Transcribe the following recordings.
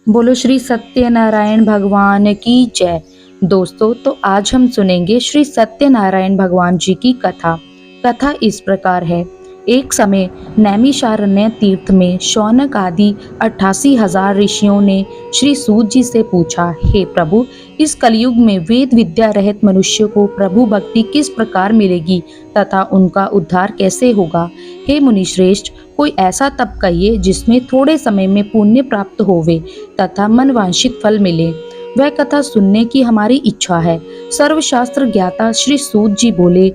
बोलो श्री सत्यनारायण भगवान की जय। दोस्तों, तो आज हम सुनेंगे श्री सत्यनारायण भगवान जी की कथा। कथा इस प्रकार है। एक समय नैमिषारण्य तीर्थ में शौनक आदि 88,000 ऋषियों ने श्री सूत जी से पूछा, हे प्रभु, इस कलयुग में वेद विद्या रहित मनुष्य को प्रभु भक्ति किस प्रकार मिलेगी तथा उनका उद्धार कैसे होगा। हे मुनि श्रेष्ठ, कोई ऐसा तप कहिए जिसमें थोड़े समय में पुण्य प्राप्त होवे तथा मनवांछित फल मिले। वह कथा सुनने की हमारी इच्छा है। सर्वशास्त्र ज्ञाता श्री सूत जी बोले,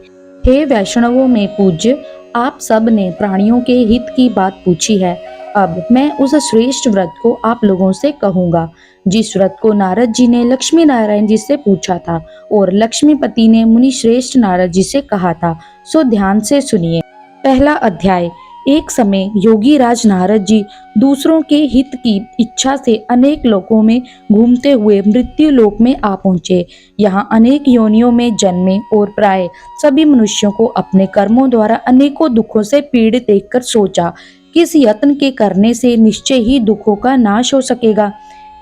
हे वैष्णवों में पूज्य, आप सब ने प्राणियों के हित की बात पूछी है। अब मैं उस श्रेष्ठ व्रत को आप लोगों से कहूंगा, जिस व्रत को नारद जी ने लक्ष्मी नारायण जी से पूछा था और लक्ष्मीपति ने मुनि श्रेष्ठ नारद जी से कहा था। सो ध्यान से सुनिए। पहला अध्याय। एक समय योगी राज नारद जी दूसरों के हित की इच्छा से अनेक लोकों में घूमते हुए मृत्यु लोक में आ पहुंचे। यहाँ अनेक योनियों में जन्मे और प्राय सभी मनुष्यों को अपने कर्मों द्वारा अनेकों दुखों से पीड़ित देखकर सोचा, किस यत्न के करने से निश्चय ही दुखों का नाश हो सकेगा।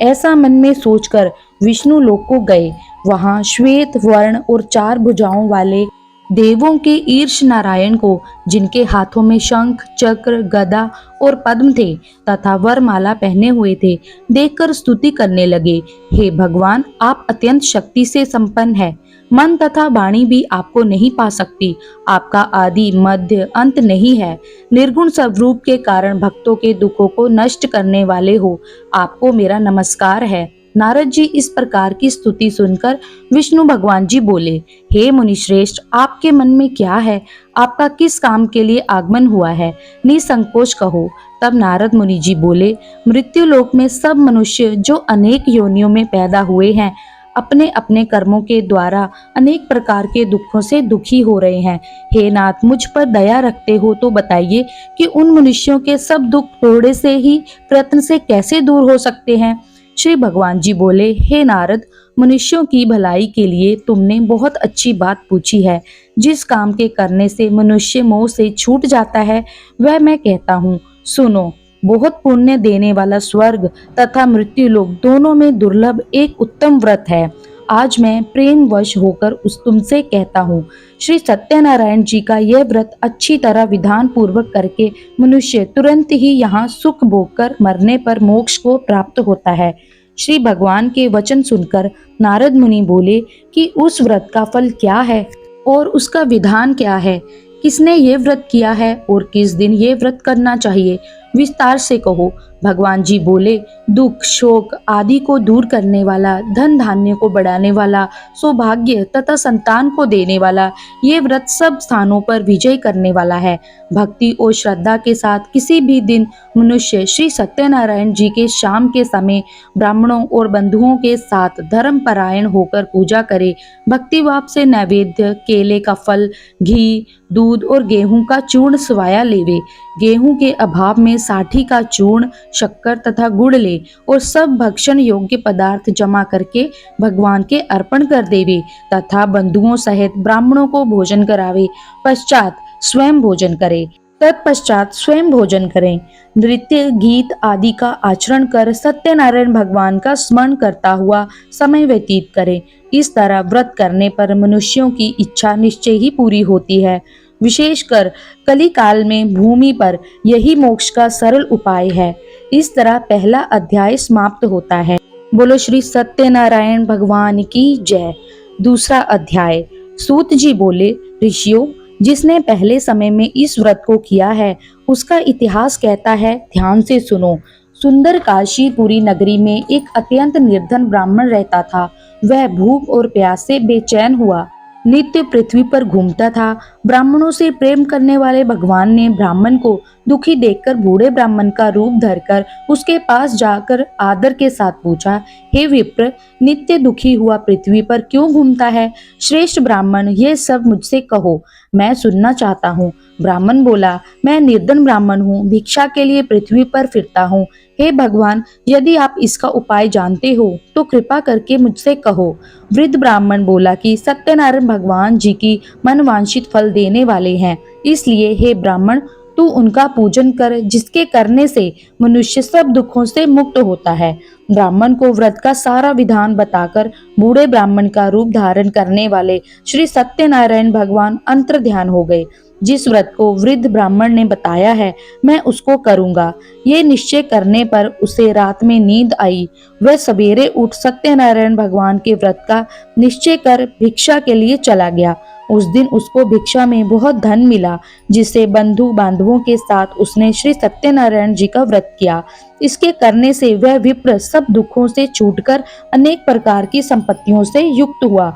ऐसा मन में सोचकर विष्णु लोक को गए। वहां श्वेत वर्ण और 4 भुजाओं वाले देवों के ईर्ष नारायण को, जिनके हाथों में शंख चक्र गदा और पद्म थे तथा वरमाला पहने हुए थे, देखकर स्तुति करने लगे। हे भगवान, आप अत्यंत शक्ति से संपन्न है। मन तथा वाणी भी आपको नहीं पा सकती। आपका आदि मध्य अंत नहीं है। निर्गुण स्वरूप के कारण भक्तों के दुखों को नष्ट करने वाले हो, आपको मेरा नमस्कार है। नारद जी इस प्रकार की स्तुति सुनकर विष्णु भगवान जी बोले, हे मुनिश्रेष्ठ, आपके मन में क्या है? आपका किस काम के लिए आगमन हुआ है? निसंकोच कहो। तब नारद मुनि जी बोले, मृत्यु लोक में सब मनुष्य जो अनेक योनियों में पैदा हुए हैं, अपने अपने कर्मों के द्वारा अनेक प्रकार के दुखों से दुखी हो रहे हैं। हे नाथ, मुझ पर दया रखते हो तो बताइए कि उन मनुष्यों के सब दुख थोड़े से ही प्रयत्न से कैसे दूर हो सकते हैं। श्री भगवान जी बोले, हे नारद, मनुष्यों की भलाई के लिए तुमने बहुत अच्छी बात पूछी है। जिस काम के करने से मनुष्य मोह से छूट जाता है, वह मैं कहता हूँ, सुनो। बहुत पुण्य देने वाला स्वर्ग तथा मृत्यु लोक दोनों में दुर्लभ एक उत्तम व्रत है। आज मैं प्रेम वश होकर उस तुमसे कहता हूँ, श्री सत्यनारायण जी का यह व्रत अच्छी तरह विधान पूर्वक करके मनुष्य तुरंत ही यहाँ सुख भोग कर मरने पर मोक्ष को प्राप्त होता है। श्री भगवान के वचन सुनकर नारद मुनि बोले कि उस व्रत का फल क्या है और उसका विधान क्या है, किसने ये व्रत किया है और किस दिन ये व्रत करना चाहिए, विस्तार से कहो। भगवान जी बोले, दुख शोक आदि को दूर करने वाला, धन धान्य को बढ़ाने वाला, सौभाग्य तथा संतान को देने वाला, ये व्रत सब स्थानों पर विजय करने वाला है। भक्ति और श्रद्धा के साथ किसी भी दिन मनुष्य श्री सत्यनारायण जी के शाम के समय ब्राह्मणों और बंधुओं के साथ धर्म परायण होकर पूजा करे, भक्ति भाव से नैवेद्य, केले का फल, घी, दूध और गेहूं का चूर्ण सवाया लेवे। गेहूं के अभाव में साठी का चूर्ण, शक्कर तथा गुड़ ले और सब भक्षण योग्य पदार्थ जमा करके भगवान के अर्पण कर देवे तथा बंधुओं सहित ब्राह्मणों को भोजन करावे। पश्चात स्वयं भोजन करे। तत्पश्चात स्वयं भोजन करें। नृत्य गीत आदि का आचरण कर सत्यनारायण भगवान का स्मरण करता हुआ समय व्यतीत करें। इस तरह व्रत करने पर मनुष्यों की इच्छा निश्चय ही पूरी होती है। विशेषकर कली काल में भूमि पर यही मोक्ष का सरल उपाय है। इस तरह पहला अध्याय समाप्त होता है। बोलो श्री सत्यनारायण भगवान की जय। दूसरा अध्याय। सूत जी बोले, ऋषियों, जिसने पहले समय में इस व्रत को किया है, उसका इतिहास कहता है, ध्यान से सुनो। सुंदर काशीपुरी नगरी में एक अत्यंत निर्धन ब्राह्मण रहता था। वह भूख और प्यास से बेचैन हुआ नित्य पृथ्वी पर घूमता था। ब्राह्मणों से प्रेम करने वाले भगवान ने ब्राह्मण को दुखी देखकर बूढ़े ब्राह्मण का रूप धरकर उसके पास जाकर आदर के साथ पूछा, हे विप्र, नित्य दुखी हुआ पृथ्वी पर क्यों घूमता है? श्रेष्ठ ब्राह्मण, ये सब मुझसे कहो, मैं सुनना चाहता हूँ। ब्राह्मण बोला, मैं निर्धन ब्राह्मण हूँ, भिक्षा के लिए पृथ्वी पर फिरता हूँ। हे भगवान, यदि आप इसका उपाय जानते हो तो कृपा करके मुझसे कहो। वृद्ध ब्राह्मण बोला कि सत्यनारायण भगवान जी की मनवांछित फल देने वाले हैं, इसलिए हे ब्राह्मण, तू उनका पूजन कर, जिसके करने से मनुष्य सब दुखों से मुक्त होता है। ब्राह्मण को व्रत का सारा विधान बताकर बूढ़े ब्राह्मण का रूप धारण करने वाले श्री सत्यनारायण भगवान अंतर्ध्यान हो गए। जिस व्रत को वृद्ध ब्राह्मण ने बताया है, मैं उसको करूंगा। ये निश्चय करने पर उसे रात में नींद आई। वह सवेरे उठ सत्यनारायण भगवान के व्रत का निश्चय कर भिक्षा के लिए चला गया। उस दिन उसको भिक्षा में बहुत धन मिला, जिससे बंधु बांधवों के साथ उसने श्री सत्यनारायण जी का व्रत किया। इसके करने से वह विप्र सब दुखों से छूटकर अनेक प्रकार की संपत्तियों से युक्त हुआ।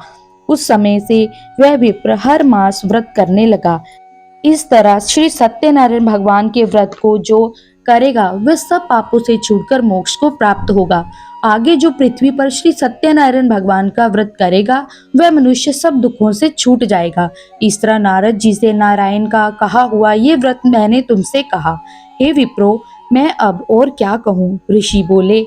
उस समय से वह विप्र हर मास व्रत करने लगा। इस तरह श्री सत्यनारायण भगवान के व्रत को जो करेगा वह सब पापों से छूटकर मोक्ष को प्राप्त होगा। आगे जो पृथ्वी पर श्री सत्यनारायण भगवान का व्रत करेगा वह मनुष्य सब दुखों से छूट जाएगा। इस तरह नारद जी से नारायण का कहा हुआ ये व्रत मैंने तुमसे कहा। हे विप्रो, मैं अब और क्या कहूँ। ऋषि बोले,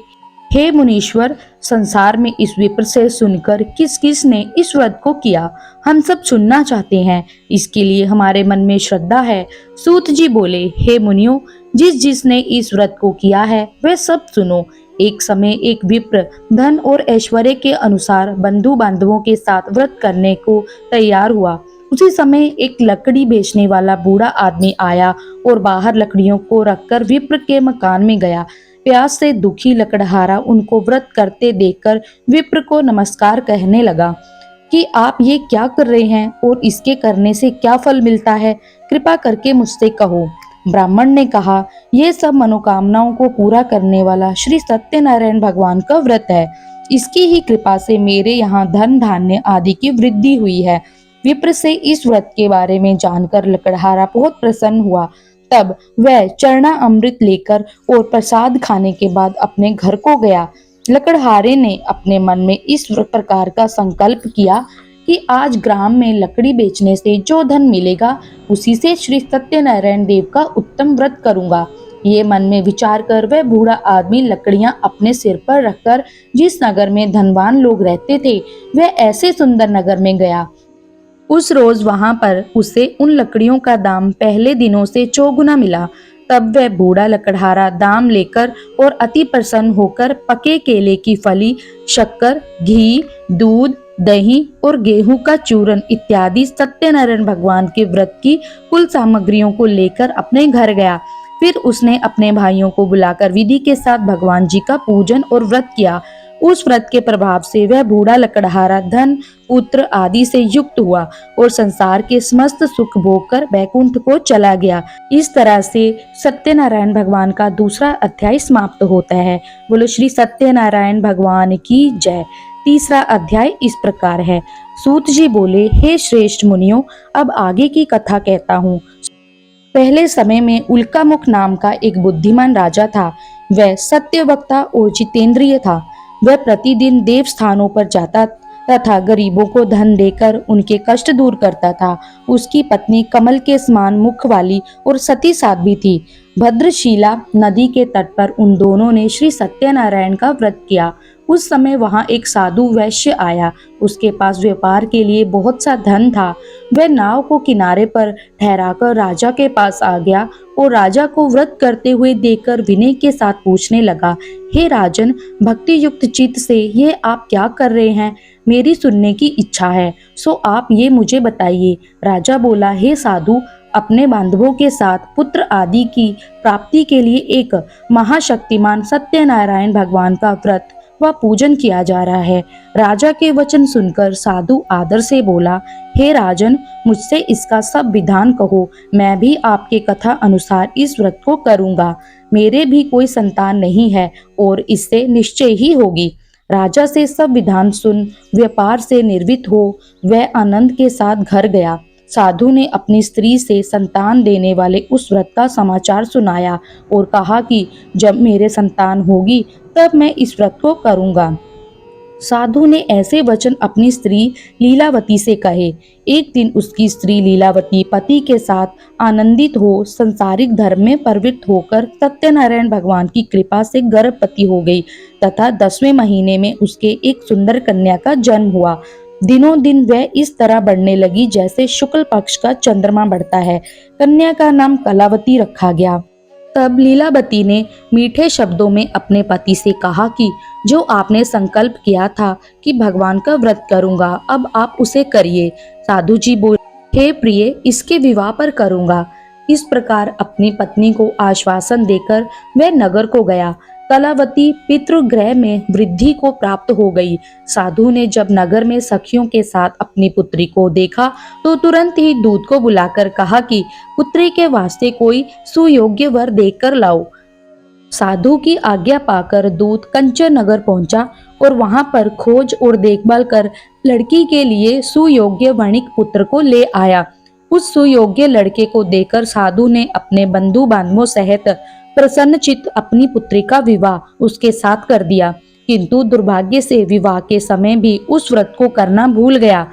हे मुनीश्वर, संसार में इस विप्र से सुनकर किस किस ने इस व्रत को किया, हम सब सुनना चाहते हैं। इसके लिए हमारे मन में श्रद्धा है। सूत जी बोले, हे मुनियों, जिस जिसने इस व्रत को किया है वह सब सुनो। एक समय एक विप्र धन और ऐश्वर्य के अनुसार बंधु बांधवों के साथ व्रत करने को तैयार हुआ। उसी समय एक लकड़ी बेचने वाला बूढ़ा आदमी आया और बाहर लकड़ियों को रखकर विप्र के मकान में गया। प्यास से दुखी लकड़हारा उनको व्रत करते देखकर विप्र को नमस्कार कहने लगा कि आप ये क्या कर रहे हैं और इसके करने से क्या फल मिलता है, कृपा करके मुझसे कहो। ब्राह्मण ने कहा, ये सब मनोकामनाओं को पूरा करने वाला श्री सत्यनारायण भगवान का व्रत है। इसकी ही कृपा से मेरे यहाँ धन धान्य आदि की वृद्धि हुई है। विप्र से इस व्रत के बारे में जानकर लकड़हारा बहुत प्रसन्न हुआ। तब वह चरना अमृत लेकर और प्रसाद खाने के बाद अपने घर को गया। लकड़हारे ने अपने मन में इस प्रकार का संकल्प किया कि आज ग्राम में लकड़ी बेचने से जो धन मिलेगा उसी से श्री सत्यनारायण देव का उत्तम व्रत करूंगा। ये मन में विचार कर वह बूढ़ा आदमी लकड़ियां अपने सिर पर रखकर जिस नगर में धनवान लोग रहते थे वह ऐसे सुंदर नगर में गया। उस रोज वहां पर उसे उन लकड़ियों का दाम पहले दिनों से चौगुना मिला। तब वह बूढ़ा लकड़हारा दाम लेकर और अति प्रसन्न होकर पके केले की फली, शक्कर, घी, दूध, दही और गेहूं का चूरन इत्यादि सत्यनारायण भगवान के व्रत की कुल सामग्रियों को लेकर अपने घर गया। फिर उसने अपने भाइयों को बुलाकर विधि के साथ भगवान जी का पूजन और व्रत किया। उस व्रत के प्रभाव से वह बूढ़ा लकड़हारा धन, पुत्र आदि से युक्त हुआ और संसार के समस्त सुख भोग कर बैकुंठ को चला गया। इस तरह से सत्यनारायण भगवान का दूसरा अध्याय समाप्त होता है। बोलो श्री सत्यनारायण भगवान की जय। तीसरा अध्याय इस प्रकार है। सूत जी बोले, हे श्रेष्ठ मुनियों, अब आगे की कथा कहता हूँ। पहले समय में उल्कामुख नाम का एक बुद्धिमान राजा था। वह सत्यवक्ता और जितेंद्रिय था। वह प्रतिदिन देव स्थानों पर जाता तथा गरीबों को धन देकर उनके कष्ट दूर करता था। उसकी पत्नी कमल के समान मुख वाली और सती साध्वी थी। भद्रशिला नदी के तट पर उन दोनों ने श्री सत्यनारायण का व्रत किया। उस समय वहां एक साधु वैश्य आया। उसके पास व्यापार के लिए बहुत सा धन था। वह नाव को किनारे पर ठहराकर राजा के पास आ गया और राजा को व्रत करते हुए देखकर विनय के साथ पूछने लगा, हे राजन, भक्ति युक्त चित्त से ये आप क्या कर रहे हैं? मेरी सुनने की इच्छा है, सो आप ये मुझे बताइए। राजा बोला, हे साधु, अपने बांधवों के साथ पुत्र आदि की प्राप्ति के लिए एक महाशक्तिमान सत्यनारायण भगवान का व्रत व पूजन किया जा रहा है। राजा के वचन सुनकर साधु आदर से बोला, हे राजन, मुझसे इसका सब विधान कहो। मैं भी आपके कथा अनुसार इस व्रत को करूंगा। मेरे भी कोई संतान नहीं है और इससे निश्चय ही होगी। राजा से सब विधान सुन व्यापार से निर्वित हो वह आनंद के साथ घर गया। साधु ने अपनी स्त्री से संतान देने वाले उस व्रत का समाचार सुनाया और कहा कि जब मेरे संतान होगी तब मैं इस व्रत को करूंगा। साधु ने ऐसे वचन अपनी स्त्री लीलावती से कहे। एक दिन उसकी स्त्री लीलावती पति के साथ आनंदित हो संसारिक धर्म में प्रवृत्त होकर सत्यनारायण भगवान की कृपा से गर्भवती हो गई तथा 10वें महीने में उसके एक सुंदर कन्या का जन्म हुआ। दिनों दिन वह इस तरह बढ़ने लगी जैसे शुक्ल पक्ष का चंद्रमा बढ़ता है। कन्या का नाम कलावती रखा गया। तब लीलावती ने मीठे शब्दों में अपने पति से कहा कि जो आपने संकल्प किया था कि भगवान का व्रत करूंगा, अब आप उसे करिए। साधु जी बोले, हे प्रिय, इसके विवाह पर करूंगा। इस प्रकार अपनी पत्नी को आश्वासन देकर वह नगर को गया। कलावती पितृगृह में वृद्धि को प्राप्त हो गई। साधु ने जब नगर में सखियों के साथ अपनी पुत्री को देखा तो तुरंत ही दूत को बुलाकर कहा कि पुत्री के वास्ते कोई सुयोग्य वर देखकर लाओ। साधु की आज्ञा पाकर दूत कंचन नगर पहुंचा और वहां पर खोज और देखभाल कर लड़की के लिए सुयोग्य वणिक पुत्र को ले आया। उस सुयोग्य लड़के को देखकर साधु ने अपने बंधु बांधवों सहित प्रसन्नचित्त अपनी पुत्री का विवाह उसके साथ कर दिया। किंतु दुर्भाग्य से विवाह के समय भी उस व्रत को करना भूल गया।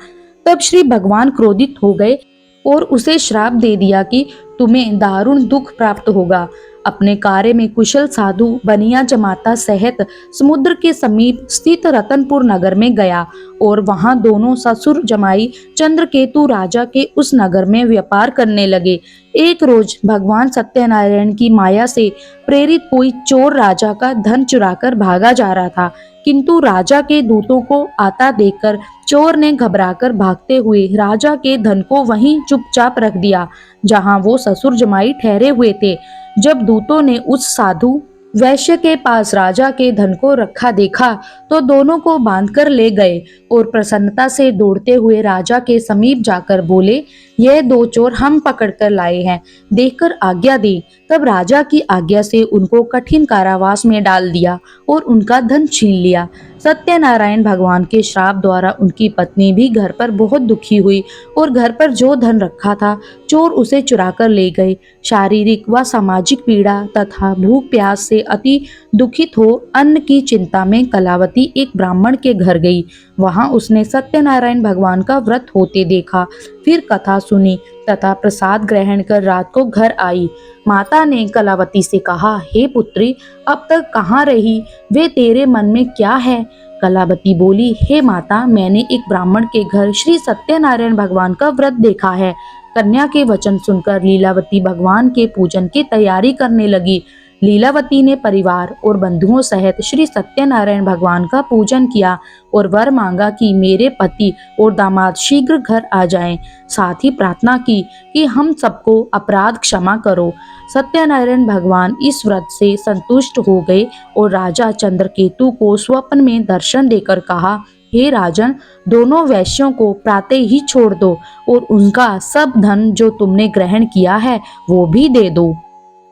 तब श्री भगवान क्रोधित हो गए और उसे श्राप दे दिया कि तुम्हें दारुण दुख प्राप्त होगा। अपने कार्य में कुशल साधु बनिया जमाता सहित समुद्र के समीप स्थित रतनपुर नगर में गया और वहां दोनों ससुर जमाई चंद्रकेतु राजा के उस नगर में व्यापार करने लगे। एक रोज भगवान सत्यनारायण की माया से प्रेरित कोई चोर राजा का धन चुराकर भागा जा रहा था, किंतु राजा के दूतों को आता देखकर चोर ने घबराकर भागते हुए राजा के धन को वहीं चुपचाप रख दिया जहां वो ससुर जमाई ठहरे हुए थे। जब दूतों ने उस साधु वैश्य के पास राजा के धन को रखा देखा तो दोनों को बांधकर ले गए और प्रसन्नता से दौड़ते हुए राजा के समीप जाकर बोले, यह दो चोर हम पकड़कर लाए हैं, देखकर आज्ञा दे। तब राजा की आज्ञा से उनको कठिन कारावास में डाल दिया और उनका धन छीन लिया। सत्यनारायण भगवान के श्राप द्वारा उनकी पत्नी भी घर पर बहुत दुखी हुई और घर पर जो धन रखा था चोर उसे चुराकर ले गए। शारीरिक व सामाजिक पीड़ा तथा भूख प्यास से अति दुखित हो अन्न की चिंता में कलावती एक ब्राह्मण के घर गई। वहां उसने सत्यनारायण भगवान का व्रत होते देखा, फिर कथा सुनी तथा प्रसाद ग्रहण कर रात को घर आई। माता ने कलावती से कहा, हे पुत्री, अब तक कहाँ रही? वे तेरे मन में क्या है? कलावती बोली, हे माता, मैंने एक ब्राह्मण के घर श्री सत्यनारायण भगवान का व्रत देखा है। कन्या के वचन सुनकर लीलावती भगवान के पूजन की तैयारी करने लगी। लीलावती ने परिवार और बंधुओं सहित श्री सत्यनारायण भगवान का पूजन किया और वर मांगा कि मेरे पति और दामाद शीघ्र घर आ जाएं। साथ ही प्रार्थना की कि हम सबको अपराध क्षमा करो। सत्यनारायण भगवान इस व्रत से संतुष्ट हो गए और राजा चंद्रकेतु को स्वप्न में दर्शन देकर कहा, हे राजन, दोनों वैश्यों को प्रातः ही छोड़ दो और उनका सब धन जो तुमने ग्रहण किया है वो भी दे दो,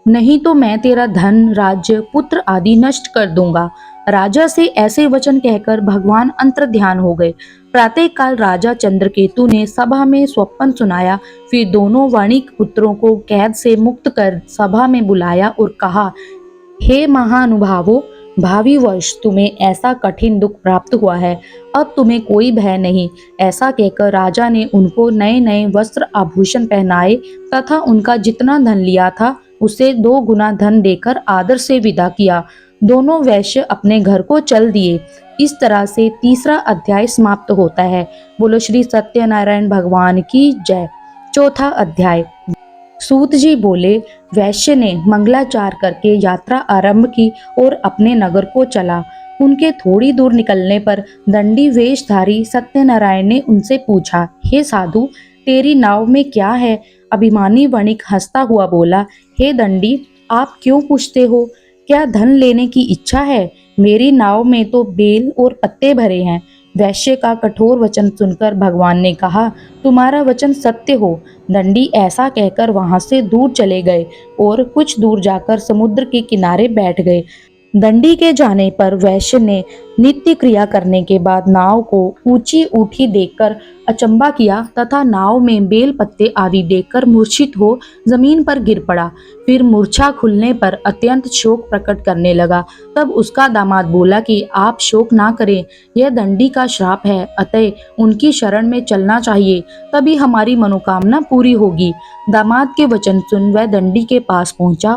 नहीं तो मैं तेरा धन, राज्य, पुत्र आदि नष्ट कर दूंगा। राजा से ऐसे वचन कहकर भगवान अंतर्ध्यान हो गए। प्रातः काल राजा चंद्रकेतु ने सभा में स्वप्न सुनाया, फिर दोनों वणिक पुत्रों को कैद से मुक्त कर सभा में बुलाया और कहा, हे महानुभावों, भावी वर्ष तुम्हें ऐसा कठिन दुख प्राप्त हुआ है, अब तुम्हें कोई भय नहीं। ऐसा कहकर राजा ने उनको नए नए वस्त्र आभूषण पहनाए तथा उनका जितना धन लिया था उसे 2 गुना धन देकर आदर से विदा किया। दोनों वैश्य अपने घर को चल दिए। इस तरह से तीसरा अध्याय समाप्त होता है। बोलो श्री सत्यनारायण भगवान की जय। चौथा अध्याय। सूत जी बोले, वैश्य ने मंगलाचार करके यात्रा आरंभ की और अपने नगर को चला। उनके थोड़ी दूर निकलने पर दंडी वेशधारी सत्यनारायण ने उनसे पूछा, हे साधु, तेरी नाव में क्या है? अभिमानी वणिक हंसता हुआ बोला, हे दंडी, आप क्यों पूछते हो? क्या धन लेने की इच्छा है? मेरी नाव में तो बेल और पत्ते भरे हैं। वैश्य का कठोर वचन सुनकर भगवान ने कहा, तुम्हारा वचन सत्य हो। दंडी ऐसा कहकर वहां से दूर चले गए और कुछ दूर जाकर समुद्र के किनारे बैठ गए। दंडी के जाने पर वैश्य ने नित्य क्रिया करने के बाद नाव को ऊंची उठी देखकर अचंबा किया तथा नाव में बेल पत्ते आदि देखकर मूर्छित हो जमीन पर गिर पड़ा। फिर मूर्छा खुलने पर अत्यंत शोक प्रकट करने लगा। तब उसका दामाद बोला कि आप शोक ना करें, यह दंडी का श्राप है, अतः उनकी शरण में चलना चाहिए, तभी हमारी मनोकामना पूरी होगी। दामाद के वचन सुन वह दंडी के पास पहुंचा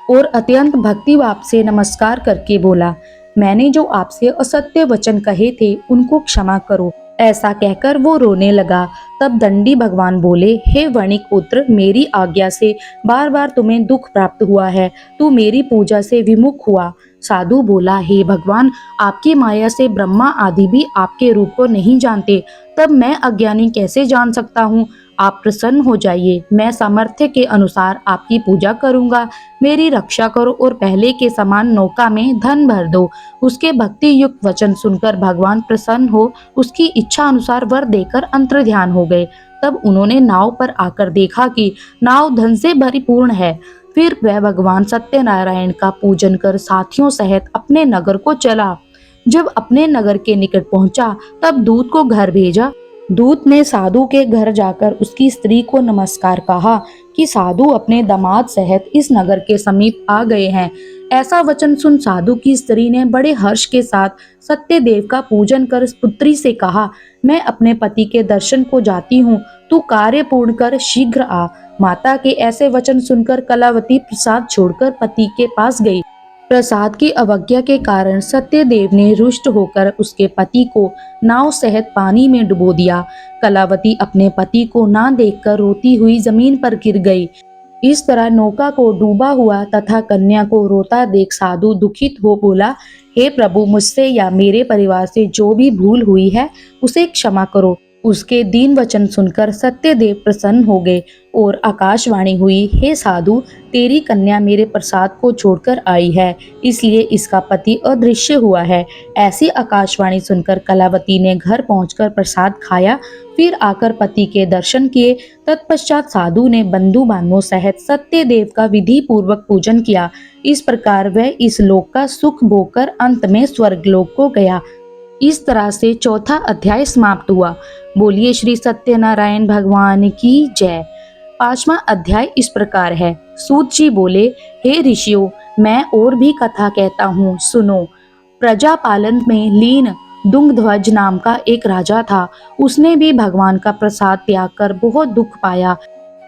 और अत्यंत भक्तिभाव से नमस्कार करके बोला, मैंने जो आपसे असत्य वचन कहे थे उनको क्षमा करो। ऐसा कहकर वो रोने लगा। तब दंडी भगवान बोले, हे वणिक पुत्र, मेरी आज्ञा से बार बार तुम्हें दुख प्राप्त हुआ है, तू मेरी पूजा से विमुख हुआ। साधु बोला, हे भगवान, आपकी माया से ब्रह्मा आदि भी आपके रूप को नहीं जानते, तब मैं अज्ञानी कैसे जान सकता हूँ। आप प्रसन्न हो जाइए, मैं सामर्थ्य के अनुसार आपकी पूजा करूंगा। मेरी रक्षा करो और पहले के समान नौका में धन भर दो। उसके भक्ति युक्त वचन सुनकर भगवान प्रसन्न हो उसकी इच्छा अनुसार वर देकर अंतर्ध्यान हो गए। तब उन्होंने नाव पर आकर देखा कि नाव धन से भरीपूर्ण है। फिर वह भगवान सत्यनारायण का पूजन कर साथियों सहित अपने नगर को चला। जब अपने नगर के निकट पहुंचा, तब दूत को घर भेजा। दूत ने साधु के घर जाकर उसकी स्त्री को नमस्कार कहा कि साधु अपने दामाद सहित इस नगर के समीप आ गए हैं। ऐसा वचन सुन साधु की स्त्री ने बड़े हर्ष के साथ सत्यदेव का पूजन कर पुत्री से कहा, मैं अपने पति के दर्शन को जाती हूँ, तू कार्य पूर्ण कर शीघ्र आ। माता के ऐसे वचन सुनकर कलावती प्रसाद छोड़कर पति के पास गई। प्रसाद की अवज्ञा के कारण सत्यदेव ने रुष्ट होकर उसके पति को नाव सहित पानी में डुबो दिया। कलावती अपने पति को ना देखकर रोती हुई जमीन पर गिर गई। इस तरह नौका को डूबा हुआ तथा कन्या को रोता देख साधु दुखित हो बोला, हे प्रभु, मुझसे या मेरे परिवार से जो भी भूल हुई है उसे क्षमा करो। उसके दीन वचन सुनकर सत्यदेव प्रसन्न हो गए और आकाशवाणी हुई, हे साधु, तेरी कन्या मेरे प्रसाद को छोड़कर आई है, इसलिए इसका पति अदृश्य हुआ है। ऐसी आकाशवाणी सुनकर कलावती ने घर पहुंचकर प्रसाद खाया, फिर आकर पति के दर्शन किए। तत्पश्चात साधु ने बंधु बांधवों सहित सत्यदेव का विधि पूर्वक पूजन किया। इस प्रकार वह इस लोक का सुख भोगकर अंत में स्वर्गलोक को गया। इस तरह से चौथा अध्याय समाप्त हुआ। बोलिए श्री सत्यनारायण भगवान की जय। पांचवा अध्याय इस प्रकार है। सूत जी बोले, हे ऋषियों, मैं और भी कथा कहता हूँ, सुनो। प्रजा पालन में लीन दुंगध्वज नाम का एक राजा था। उसने भी भगवान का प्रसाद त्याग कर बहुत दुख पाया।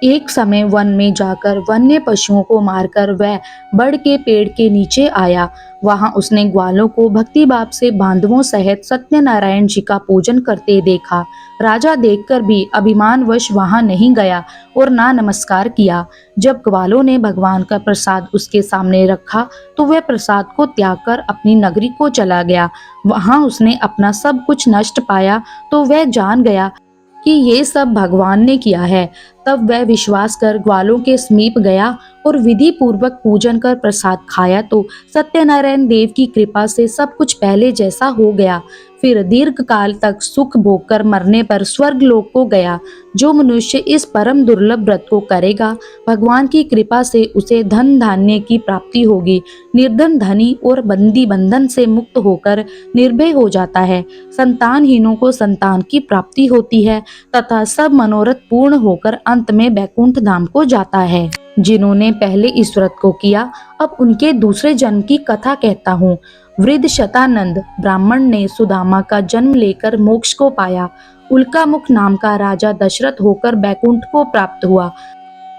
एक समय वन में जाकर वन्य पशुओं को मारकर वह बड़ के पेड़ के नीचे आया। वहां उसने ग्वालों को भक्ति भाव से बांधवों सहित सत्यनारायण जी का पूजन करते देखा। राजा देखकर भी अभिमानवश वहां नहीं गया और ना नमस्कार किया। जब ग्वालों ने भगवान का प्रसाद उसके सामने रखा तो वह प्रसाद को त्याग कर अपनी नगरी को चला गया। वहां उसने अपना सब कुछ नष्ट पाया तो वह जान गया कि ये सब भगवान ने किया है। तब वह विश्वास कर ग्वालों के समीप गया और विधि पूर्वक पूजन कर प्रसाद खाया तो सत्यनारायण देव की कृपा से सब कुछ पहले जैसा हो गया। फिर दीर्घ काल तक सुख भोग कर मरने पर स्वर्ग लोक को गया। जो मनुष्य इस परम दुर्लभ व्रत को करेगा, भगवान की कृपा से उसे धन धान्य की प्राप्ति होगी। निर्धन धनी और बंदी बंधन से मुक्त होकर निर्भय हो जाता है। संतानहीनों को संतान की प्राप्ति होती है तथा सब मनोरथ पूर्ण होकर अंत में बैकुंठ धाम को जाता है। जिन्होंने पहले इस व्रत को किया, अब उनके दूसरे जन्म की कथा कहता हूँ। वृद्ध शतानंद ब्राह्मण ने सुदामा का जन्म लेकर मोक्ष को पाया। उल्कामुख नाम का राजा दशरथ होकर बैकुंठ को प्राप्त हुआ।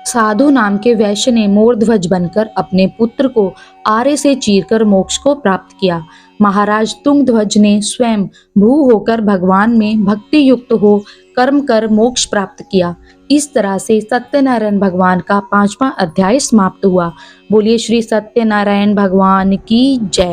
साधु नाम के वैश्य ने मोरध्वज बनकर अपने पुत्र को आरे से चीरकर मोक्ष को प्राप्त किया। महाराज तुंगध्वज ने स्वयं भू होकर भगवान में भक्ति युक्त हो कर्म कर मोक्ष प्राप्त किया। इस तरह से सत्यनारायण भगवान का पांचवा अध्याय समाप्त हुआ। बोलिए श्री सत्यनारायण भगवान की जय।